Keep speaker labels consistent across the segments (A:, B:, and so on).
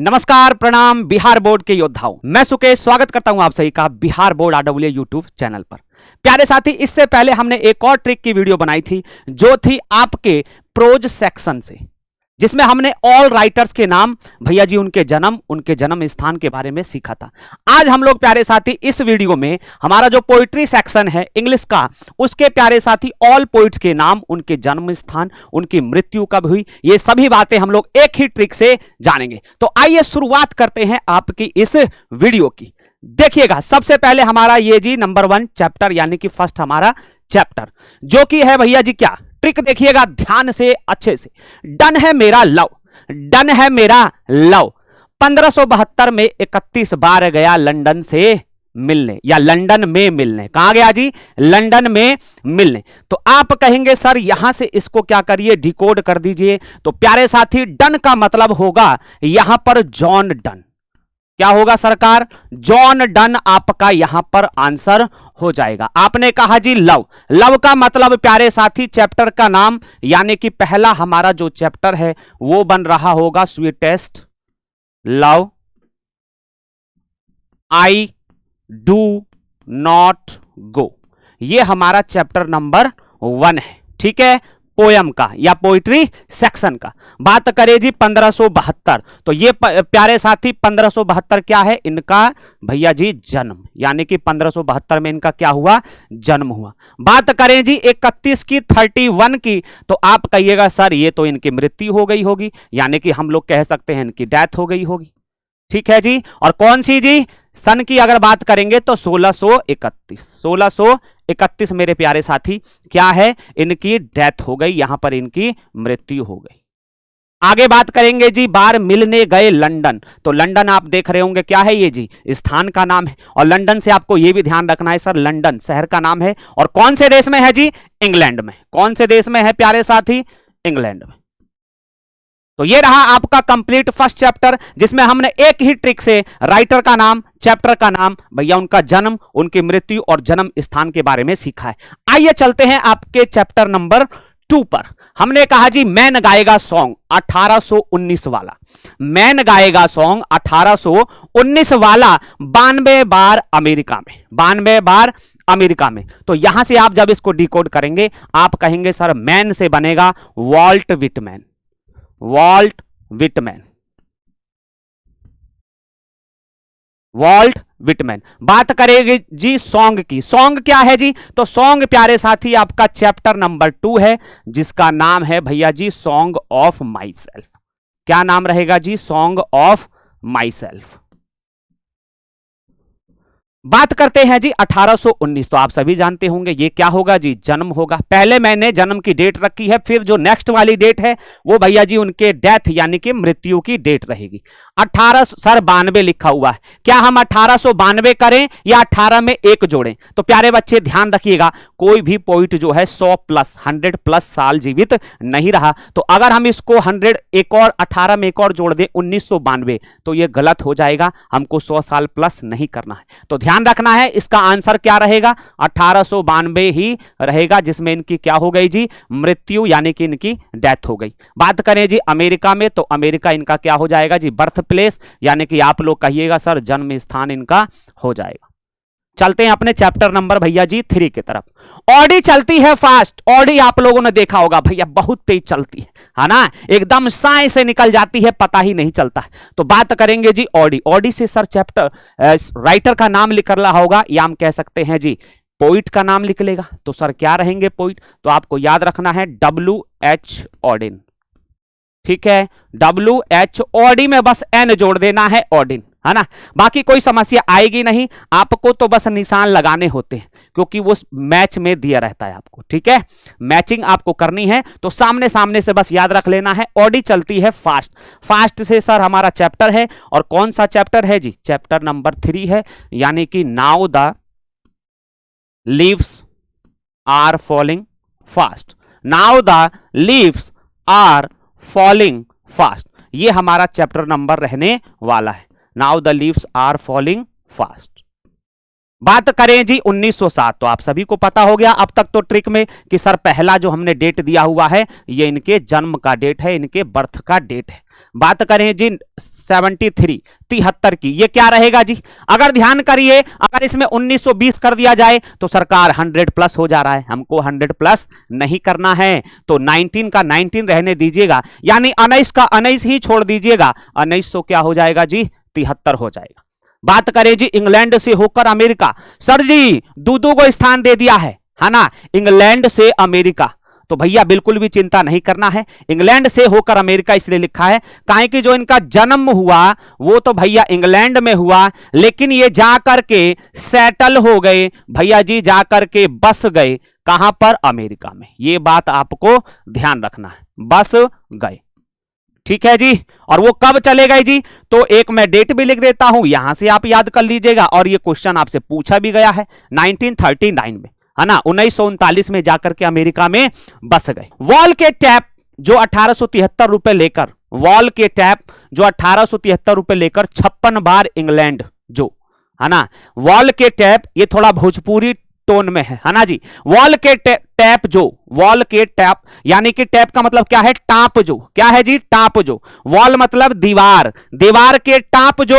A: नमस्कार, प्रणाम बिहार बोर्ड के योद्धाओं। मैं सुकेश स्वागत करता हूं आप सभी का Bihar board RW YouTube channel पर। प्यारे साथी, इससे पहले हमने एक और ट्रिक की वीडियो बनाई थी जो थी आपके प्रोज सेक्शन से, जिसमें हमने ऑल राइटर्स के नाम, भैया जी उनके जन्म स्थान के बारे में सीखा था। आज हम लोग प्यारे साथी इस वीडियो में हमारा जो पोइट्री सेक्शन है इंग्लिश का, उसके प्यारे साथी ऑल पोइट्स के नाम, उनके जन्म स्थान, उनकी मृत्यु कब हुई, ये सभी बातें हम लोग एक ही ट्रिक से जानेंगे। तो आइए शुरुआत करते हैं आपकी इस वीडियो की। देखिएगा, सबसे पहले हमारा ये जी नंबर 1 चैप्टर, यानी कि फर्स्ट हमारा चैप्टर जो कि है भैया जी क्या, ट्रिक देखिएगा ध्यान से अच्छे से। डन है मेरा लव, डन है मेरा लव 1572 में 31 बार गया लंदन से मिलने, या लंदन में मिलने। कहां गया जी? लंदन में मिलने। तो आप कहेंगे सर यहां से इसको क्या करिए, डिकोड कर दीजिए। तो प्यारे साथी, डन का मतलब होगा यहां पर जॉन डन। क्या होगा सरकार? जॉन डन आपका यहां पर आंसर हो जाएगा। आपने कहा जी लव, लव का मतलब प्यारे साथी चैप्टर का नाम, यानी कि पहला हमारा जो चैप्टर है वो बन रहा होगा sweetest love I do not go. ये हमारा चैप्टर नंबर 1 है, ठीक है, पोयम का या पोइट्री सेक्शन का। बात करें जी 1572, तो ये प्यारे साथी 1572 क्या है? इनका भैया जी जन्म, यानी कि 1572 में इनका क्या हुआ? जन्म हुआ। बात करें जी 31 की, 31 की, तो आप कहिएगा सर ये तो इनकी मृत्यु हो गई होगी, यानी कि हम लोग कह सकते हैं इनकी डेथ हो गई होगी। ठीक है जी। और कौन सी जी? सन की अगर बात करेंगे तो 1631 मेरे प्यारे साथी क्या है? इनकी डेथ हो गई, यहां पर इनकी मृत्यु हो गई। आगे बात करेंगे जी बार मिलने गए लंदन, तो लंदन आप देख रहे होंगे क्या है ये जी? स्थान का नाम है। और लंदन से आपको ये भी ध्यान रखना है सर, लंदन शहर का नाम है। और कौन से देश में है जी? इंग्लैंड में। कौन से देश में है प्यारे साथी? इंग्लैंड में। तो ये रहा आपका कंप्लीट फर्स्ट चैप्टर, जिसमें हमने एक ही ट्रिक से राइटर का नाम, चैप्टर का नाम, भैया उनका जन्म, उनकी मृत्यु और जन्म स्थान के बारे में सीखा है। आइए चलते हैं आपके चैप्टर नंबर 2 पर। हमने कहा जी मैन गाएगा सॉन्ग 1819 वाला, मैन गाएगा सॉन्ग 1819 वाला 92 बार अमेरिका में, 92 बार अमेरिका में। तो यहां से आप जब इसको डिकोड करेंगे आप कहेंगे सर मैन से बनेगा Walt Whitman, Walt Whitman, Walt Whitman. बात करेंगे जी सॉन्ग की, सॉन्ग क्या है जी? तो सॉन्ग प्यारे साथी आपका चैप्टर नंबर 2 है, जिसका नाम है भैया जी सॉन्ग ऑफ माई सेल्फ। क्या नाम रहेगा जी? Song of my self. बात करते हैं जी 1819, तो आप सभी जानते होंगे ये क्या होगा जी? जन्म होगा। पहले मैंने जन्म की डेट रखी है, फिर जो नेक्स्ट वाली डेट है वो भैया जी उनके डेथ यानी कि मृत्यु की डेट रहेगी। 1892 लिखा हुआ है, क्या हम 1892 करें या 18 में 1 जोड़ें? तो प्यारे बच्चे ध्यान रखिएगा, कोई भी पोइट जो है 100 प्लस 100 प्लस साल जीवित नहीं रहा। तो अगर हम इसको 100 एक और 18 में एक और जोड़ दें 1992, तो ये गलत हो जाएगा, हमको 100 साल प्लस नहीं करना है। तो ध्यान रखना है, इसका आंसर क्या रहेगा? 1892 ही रहेगा, जिसमें इनकी क्या हो गई जी? मृत्यु, यानी कि इनकी डेथ हो गई। बात करें जी अमेरिका में, तो अमेरिका इनका क्या हो जाएगा जी? बर्थ प्लेस, यानी कि आप लोग कहिएगा सर जन्म स्थान इनका हो जाएगा। चलते हैं अपने चैप्टर नंबर भैया जी 3 की तरफ। ऑडी चलती है फास्ट, ऑडी आप लोगों ने देखा होगा भैया बहुत तेज चलती है ना, एकदम साए से निकल जाती है, पता ही नहीं चलता है। तो बात करेंगे जी ऑडी, ऑडी से सर चैप्टर राइटर का नाम लिख रहा होगा, या हम कह सकते हैं जी पोइट का नाम लिख लेगा। तो सर क्या रहेंगे पोइट? तो आपको याद रखना है WH ऑडिन, ठीक है, WH ऑडी में बस N जोड़ देना है, ऑडिन, है ना। बाकी कोई समस्या आएगी नहीं, आपको तो बस निशान लगाने होते हैं क्योंकि वो मैच में दिया रहता है आपको, ठीक है। मैचिंग आपको करनी है तो सामने सामने से बस याद रख लेना है। ऑडी चलती है फास्ट, फास्ट से सर हमारा चैप्टर है, और कौन सा चैप्टर है जी? चैप्टर नंबर 3 है, यानी कि now the leaves are falling fast, now the leaves are falling fast, ये हमारा चैप्टर नंबर रहने वाला है। Now the leaves are falling fast. बात करें जी 1907, तो आप सभी को पता हो गया अब तक तो ट्रिक में कि सर पहला जो हमने डेट दिया हुआ है ये इनके जन्म का डेट है, इनके बर्थ का डेट है। बात करें जी 73 73 की, ये क्या रहेगा जी? अगर ध्यान करिए, अगर इसमें 1920 कर दिया जाए तो सरकार 100 प्लस हो जा रहा है, हमको 100 प्लस नहीं करना है, तो 19 का 19 रहने दीजिएगा, यानी 19 का 19 ही छोड़ दीजिएगा, 1900 क्या हो जाएगा जी? 73 हो जाएगा। बात करें जी इंग्लैंड से होकर अमेरिका, सर जी दूदू को स्थान दे दिया है ना, इंग्लैंड से अमेरिका, तो भैया बिल्कुल भी चिंता नहीं करना है, इंग्लैंड से होकर अमेरिका इसलिए लिखा है काहे कि जो इनका जन्म हुआ वो तो भैया इंग्लैंड में हुआ, लेकिन ये जाकर के सेटल हो गए भैया जी, जाकर के बस गए कहां पर? अमेरिका में। ये बात आपको ध्यान रखना है, बस गए, ठीक है जी। और वो कब चले गए जी? तो एक मैं डेट भी लिख देता हूं, यहां से आप याद कर लीजिएगा, और ये क्वेश्चन आपसे पूछा भी गया है 1939 में, है ना, 1939 में जाकर के अमेरिका में बस गए। वॉल के टैप जो 1873 रुपए लेकर, वॉल के टैप जो 1873 रुपए लेकर 56 बार इंग्लैंड जो, है ना, वॉल के टैप, ये थोड़ा भोजपुरी टोन में है ना जी। वॉल के टैप जो, वॉल के टैप यानी कि टैप का मतलब क्या है? टाप जो, क्या है जी? टाप जो, वॉल मतलब दीवार, दीवार के टाप जो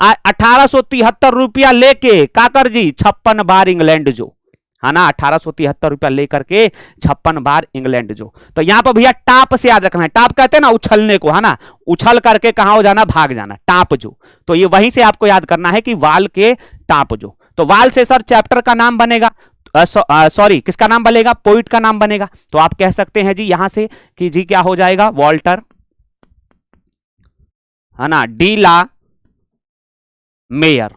A: 1873 रुपया लेके काकर जी 56 बार इंग्लैंड जो, है ना, 1873 रुपया लेकर के 56 बार इंग्लैंड जो। तो यहां पर भैया टाप से याद रखना है, टाप कहते हैं ना उछलने को, है ना, उछल करके कहां हो जाना? भाग जाना, टाप जो। तो ये वहीं से आपको याद करना है कि वाल के टाप जो। तो वाल से सर चैप्टर का नाम बनेगा, सॉरी किसका नाम बनेगा? पोइट का नाम बनेगा। तो आप कह सकते हैं जी यहां से कि जी क्या हो जाएगा? वॉल्टर, है ना, डी ला मेयर,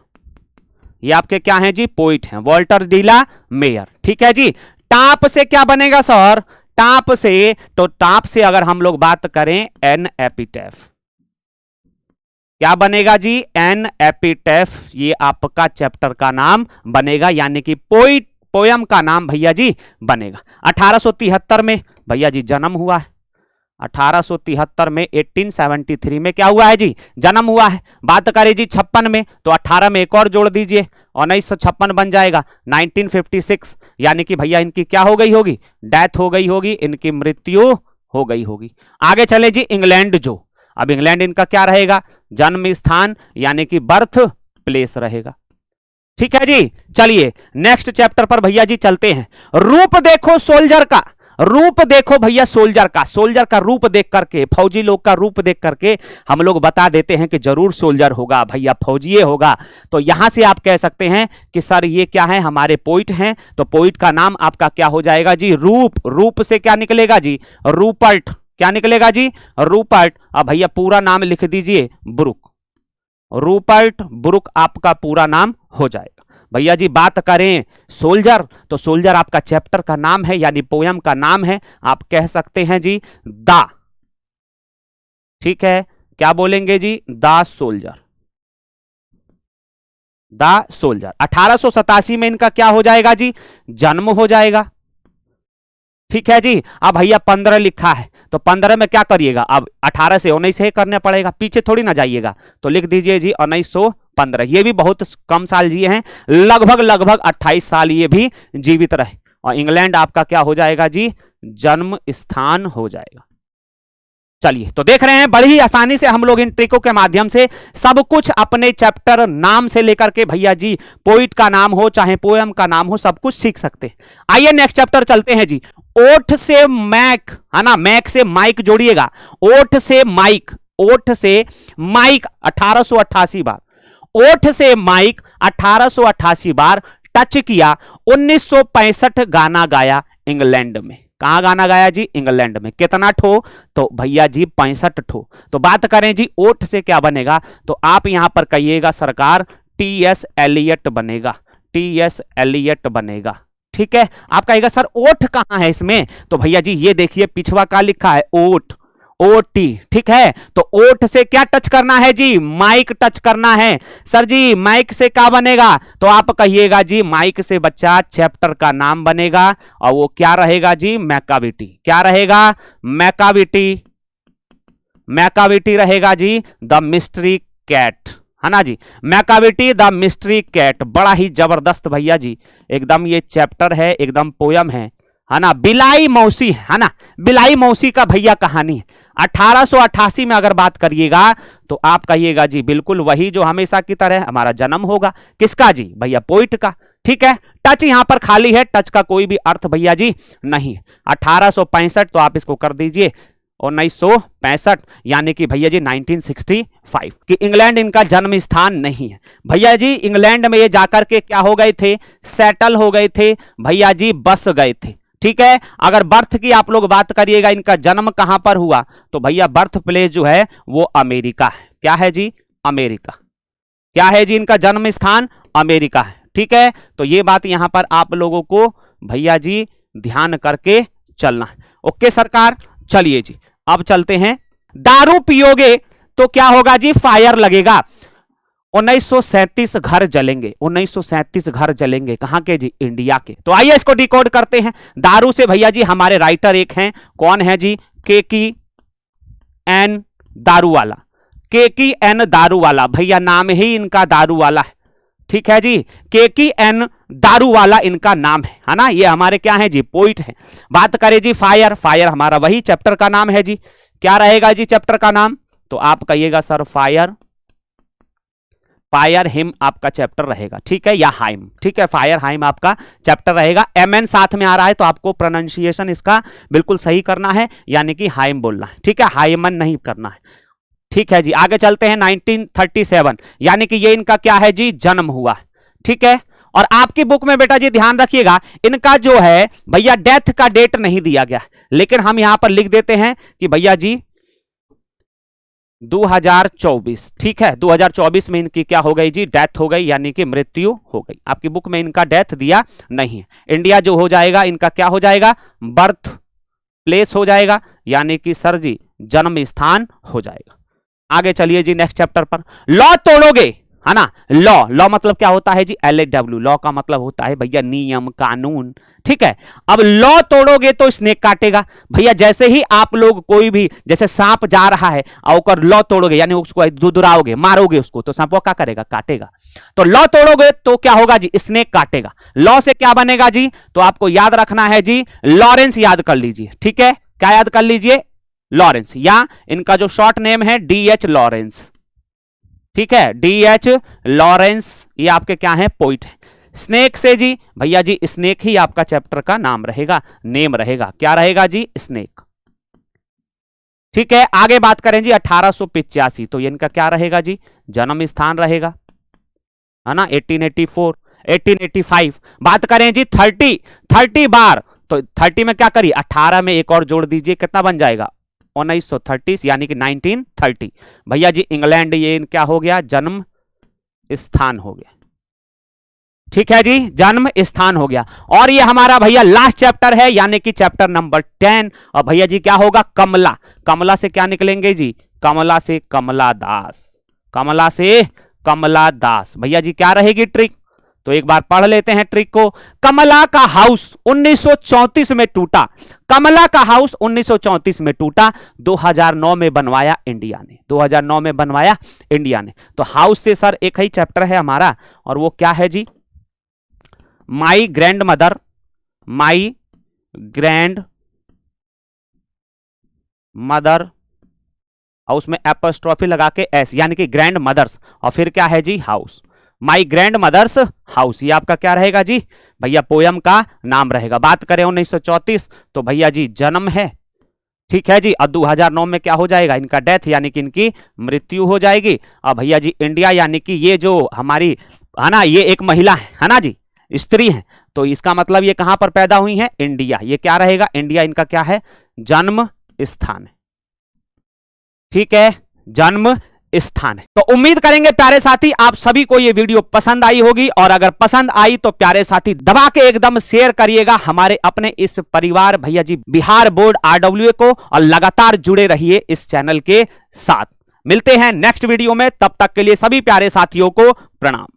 A: ये आपके क्या हैं जी? पोइट हैं, वॉल्टर डी ला मेयर, ठीक है जी। टाप से क्या बनेगा सर? टाप से, तो टाप से अगर हम लोग बात करें एन एपिटैफ, क्या बनेगा जी? एन एपिटैफ, ये आपका चैप्टर का नाम बनेगा, यानी कि पोइट, पोयम का नाम भैया जी बनेगा। 1873 में भैया जी जन्म हुआ है, 1873 में 1873 में क्या हुआ है जी? जन्म हुआ है। बात करें जी 56 में, तो 18 में एक और जोड़ दीजिए, 1956 बन जाएगा 1956, यानी कि भैया इनकी क्या हो गई होगी? डेथ हो गई होगी, इनकी मृत्यु हो गई होगी। आगे चले जी इंग्लैंड जो, अब इंग्लैंड इनका क्या रहेगा? जन्म स्थान, यानी कि बर्थ प्लेस रहेगा, ठीक है जी। चलिए नेक्स्ट चैप्टर पर भैया जी चलते हैं। रूप देखो सोल्जर का, रूप देखो भैया सोल्जर का, सोल्जर का रूप देख करके, फौजी लोग का रूप देख करके हम लोग बता देते हैं कि जरूर सोल्जर होगा भैया, फौजी होगा। तो यहां से आप कह सकते हैं कि सर ये क्या है? हमारे पोइट हैं, तो पोइट का नाम आपका क्या हो जाएगा जी? रूप, रूप से क्या निकलेगा जी? रूपर्ट, क्या निकलेगा जी? रूपर्ट। अब भैया पूरा नाम लिख दीजिए ब्रुक, रूपर्ट ब्रुक आपका पूरा नाम हो जाएगा। भैया जी बात करें सोल्जर, तो सोल्जर आपका चैप्टर का नाम है, यानी पोयम का नाम है, आप कह सकते हैं जी दा, ठीक है, क्या बोलेंगे जी? दा सोल्जर, दा सोल्जर। 1887 में इनका क्या हो जाएगा जी? जन्म हो जाएगा, ठीक है जी। अब भैया 15 लिखा है, तो 15 में क्या करिएगा? अब 18 से 19 ही करने पड़ेगा, पीछे थोड़ी ना जाइएगा, तो लिख दीजिए जी 1915। ये भी बहुत कम साल जिए हैं, लगभग लगभग 28 साल ये भी जीवित रहे। और इंग्लैंड आपका क्या हो जाएगा जी? जन्म स्थान हो जाएगा। चलिए तो देख रहे हैं बड़ी ही आसानी से हम लोग इन ट्रिकों के माध्यम से सब कुछ अपने चैप्टर नाम से लेकर के भैया जी पोइट का नाम हो चाहे पोएम का नाम हो सब कुछ सीख सकते हैं। आइए नेक्स्ट चैप्टर चलते हैं जी। ओठ से मैक, है ना, मैक से माइक जोड़िएगा, ओठ से माइक, ओठ से माइक 1888 बार, ओठ से माइक 1888 बार टच किया। 1965 गाना गाया इंग्लैंड में। कहां गाना गाया जी? इंग्लैंड में। कितना ठो? तो भैया जी 65 ठो। तो बात करें जी ओठ से क्या बनेगा, तो आप यहां पर कहिएगा सरकार टी.एस. एलियट बनेगा, टी.एस. एलियट बनेगा, ठीक है। आप कहिएगा सर ओठ कहां है इसमें, तो भैया जी ये देखिए पिछवा का लिखा है ओठ, ओटी, ठीक है। तो ओठ से क्या टच करना है जी? माइक टच करना है। सर जी माइक से क्या बनेगा, तो आप कहिएगा जी माइक से बच्चा चैप्टर का नाम बनेगा और वो क्या रहेगा जी? मैकाविटी। क्या रहेगा? मैकाविटी, मैकाविटी रहेगा जी द मिस्ट्री कैट, है ना जी। मैकाविटी द मिस्ट्री कैट, बड़ा ही जबरदस्त भैया जी एकदम ये चैप्टर है, एकदम पोयम है, है ना, बिलाई मौसी है ना, बिलाई मौसी का भैया कहानी है। 1888 में अगर बात करिएगा तो आप कहिएगा जी बिल्कुल वही जो हमेशा की तरह हमारा जन्म होगा। किसका जी भैया, पोइट का। ठीक है, टच यहां पर खाली है, टच का कोई भी अर्थ भैया जी नहीं। 1865 तो आप इसको कर दीजिए 1965, यानी कि भैया जी 1965 कि इंग्लैंड इनका जन्म स्थान नहीं है। भैया जी इंग्लैंड में ये जाकर के क्या हो गए थे, सेटल हो गए थे भैया जी, बस गए थे। ठीक है, अगर बर्थ की आप लोग बात करिएगा, इनका जन्म कहां पर हुआ, तो भैया बर्थ प्लेस जो है वो अमेरिका है। क्या है जी, अमेरिका। क्या है जी, इनका जन्म स्थान अमेरिका है। ठीक है, तो ये बात यहां पर आप लोगों को भैया जी ध्यान करके चलना है। ओके सरकार, चलिए जी अब चलते हैं। दारू पियोगे तो क्या होगा जी, फायर लगेगा। 1937 घर जलेंगे, 1937 घर जलेंगे, कहां के जी, इंडिया के। तो आइए इसको डिकोड करते हैं। दारू से भैया जी हमारे राइटर एक हैं, कौन है जी, KKN दारूवाला। KKN दारूवाला, भैया नाम ही इनका दारूवाला है। ठीक है जी, KKN दारूवाला इनका नाम है ना। ये हमारे क्या है जी, पोइट है। बात करें जी फायर, फायर हमारा वही चैप्टर का नाम है जी। क्या रहेगा जी चैप्टर का नाम, तो आप कहिएगा सर फायर, फायर हिम आपका चैप्टर रहेगा। ठीक है, या हाइम। ठीक है, फायर हाइम आपका चैप्टर रहेगा। MN साथ में आ रहा है तो आपको प्रोनाउंसिएशन इसका बिल्कुल सही करना है, यानी कि हाइम बोलना है। ठीक है, हाइमन नहीं करना है। ठीक है जी, आगे चलते हैं। 1937 यानी कि ये इनका क्या है जी, जन्म हुआ। ठीक है, और आपकी बुक में बेटा जी ध्यान रखिएगा, इनका जो है भैया डेथ का डेट नहीं दिया गया, लेकिन हम यहां पर लिख देते हैं कि भैया जी 2024। ठीक है, 2024 में इनकी क्या हो गई जी, डेथ हो गई, यानी कि मृत्यु हो गई। आपकी बुक में इनका डेथ दिया नहीं है। इंडिया जो हो जाएगा इनका क्या हो जाएगा, बर्थ प्लेस हो जाएगा, यानी कि सर जी जन्म स्थान हो जाएगा। आगे चलिए जी नेक्स्ट चैप्टर पर। लॉ तोड़ोगे, है ना। लॉ, लॉ मतलब क्या होता है जी, LAW। लॉ का मतलब होता है भैया नियम कानून। ठीक है, अब लॉ तोड़ोगे तो स्नेक काटेगा। भैया जैसे ही आप लोग कोई भी, जैसे सांप जा रहा है और लॉ तोड़ोगे यानी उसको दुदुराओगे, मारोगे उसको, तो सांप क्या करेगा, काटेगा। तो लॉ तोड़ोगे तो क्या होगा जी, स्नेक काटेगा। लॉ से क्या बनेगा जी, तो आपको याद रखना है जी, लॉरेंस याद कर लीजिए। ठीक है, क्या याद कर लीजिए, लॉरेंस, या इनका जो शॉर्ट नेम है DH लॉरेंस। ठीक है, DH लॉरेंस, ये आपके क्या है, पोइट है। स्नेक से जी भैया जी स्नेक ही आपका चैप्टर का नाम रहेगा, नेम रहेगा। क्या रहेगा जी, स्नेक। ठीक है, आगे बात करें जी 1885, तो ये इनका क्या रहेगा जी, जन्म स्थान रहेगा, है ना। 1884, 1885। बात करें जी 30 बार, तो 30 में क्या करिए, 18 में एक और जोड़ दीजिए, कितना बन जाएगा, 1930, यानी कि 1930। भैया जी इंग्लैंड ये क्या हो गया, जन्म स्थान हो गया। ठीक है जी, जन्म स्थान हो गया। और ये हमारा भैया लास्ट चैप्टर है, यानी कि चैप्टर नंबर 10। और भैया जी क्या होगा, कमला। कमला से क्या निकलेंगे जी, कमला से कमला दास, कमला से कमला दास। भैया जी क्या रहेगी ट्रिक, तो एक बार पढ़ लेते हैं ट्रिक को। कमला का हाउस 1934 में टूटा, कमला का हाउस 1934 में टूटा, 2009 में बनवाया इंडिया ने, 2009 में बनवाया इंडिया ने। तो हाउस से सर एक ही चैप्टर है हमारा, और वो क्या है जी, my grandmother, my grandmother, और उसमें एपोस्ट्रोफी लगा के एस, यानी कि ग्रैंड मदर्स, और फिर क्या है जी, house, my grandmother's house. ये आपका क्या रहेगा जी, भैया पोयम का नाम रहेगा। बात करें 1934, तो भैया जी जन्म है। ठीक है जी, और 2009 में क्या हो जाएगा, इनका डेथ, यानी कि इनकी मृत्यु हो जाएगी। और भैया जी इंडिया, यानी कि ये जो हमारी है ना, ये एक महिला है ना जी, स्त्री है, तो इसका मतलब ये कहां पर पैदा हुई है, इंडिया। ये क्या रहेगा, इंडिया इनका क्या है, जन्म स्थान है। ठीक है, जन्म स्थान है। तो उम्मीद करेंगे प्यारे साथी आप सभी को ये वीडियो पसंद आई होगी, और अगर पसंद आई तो प्यारे साथी दबा के एकदम शेयर करिएगा हमारे अपने इस परिवार भैया जी बिहार बोर्ड RWA को, और लगातार जुड़े रहिए इस चैनल के साथ। मिलते हैं नेक्स्ट वीडियो में, तब तक के लिए सभी प्यारे साथियों को प्रणाम।